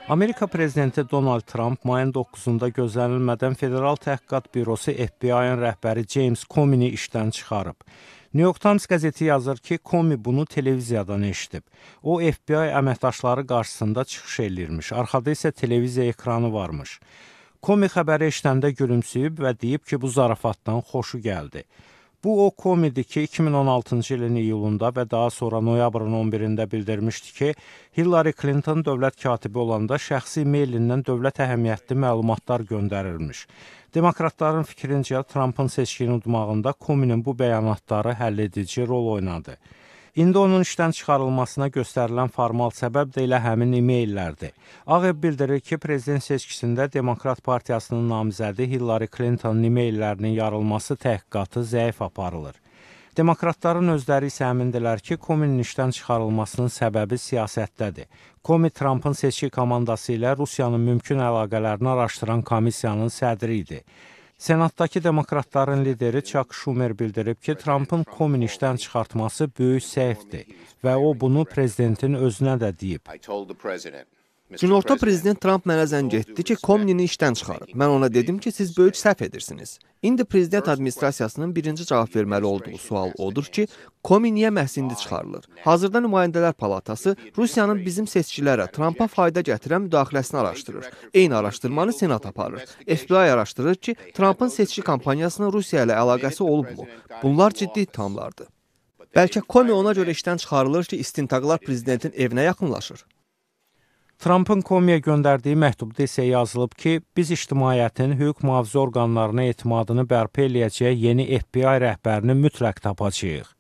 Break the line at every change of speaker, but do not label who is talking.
Amerika prezidenti Donald Trump mayın 9-da gözlənilmədən Federal Təhqiqat Bürosu FBI-ın rəhbəri James Comey-ni işdən çıxarıb. New York Times qəzeti yazır ki, Comey bunu televiziyadan eşidib. O, FBI əməkdaşları qarşısında çıxış eləyirmiş, arxada isə televiziya ekranı varmış. Comey xəbəri eşidəndə gülümsüyüb və deyib ki, bu zarafatdan xoşu gəldi. Bu o Comey'dir ki, 2016-cı ilin iyulunda və daha sonra noyabrın 11-də bildirmişdi ki, Hillary Clinton dövlət katibi olanda şəxsi e-mailindən dövlət əhəmiyyətli məlumatlar göndərilmiş. Demokratların fikrincə Trumpın seçkini udmağında Comey'nin bu bəyanatları həlledici rol oynadı. İndi onun işdən çıxarılmasına göstərilən formal səbəb də elə həmin e-maillərdir. Ağ Ev bildirir ki, prezident seçkisində Demokrat Partiyasının namizədi Hillary Clinton'ın e-maillərinin yarılması təhqiqatı zəif aparılır. Demokratların özləri isə əmindilər ki, Comey'nin işdən çıxarılmasının səbəbi siyasətdədir. Comey Trumpın seçki komandası ilə Rusiyanın mümkün əlaqələrini araşdıran komissiyanın sədri idi. Senatdakı demokratların lideri Chuck Schumer bildirib ki, Trumpın Comey'ni işdən çıxartması böyük səhvdir və o bunu prezidentin özünə də deyib.
Günorta prezident Trump mənə zəng etdi ki, Comey'ni işdən çıxarıb. Mən ona dedim ki, siz böyük səhv edirsiniz. İndi prezident administrasiyasının birinci cavab verməli olduğu sual odur ki, Comey niyə məhz indi çıxarılır? Hazırda Nümayəndələr Palatası Rusiyanın bizim seçkilərə Trumpa fayda gətirən müdaxiləsini araşdırır. Eyni araşdırmanı Senat aparır. FBI araşdırır ki, Trumpın seçki kampaniyasının Rusiya ilə əlaqəsi olubmu? Bunlar ciddi ithamlardır. Bəlkə Comey ona görə işdən çıxarılır ki, istintaqlar prezidentin evinə yaxınlaşır.
Trumpın Comey'ə göndərdiyi məktubda isə yazılıb ki, biz ictimaiyyətin hüquq mühafizə orqanlarına etimadını bərpa eləyəcək yeni FBI rəhbərini mütləq tapacağıq.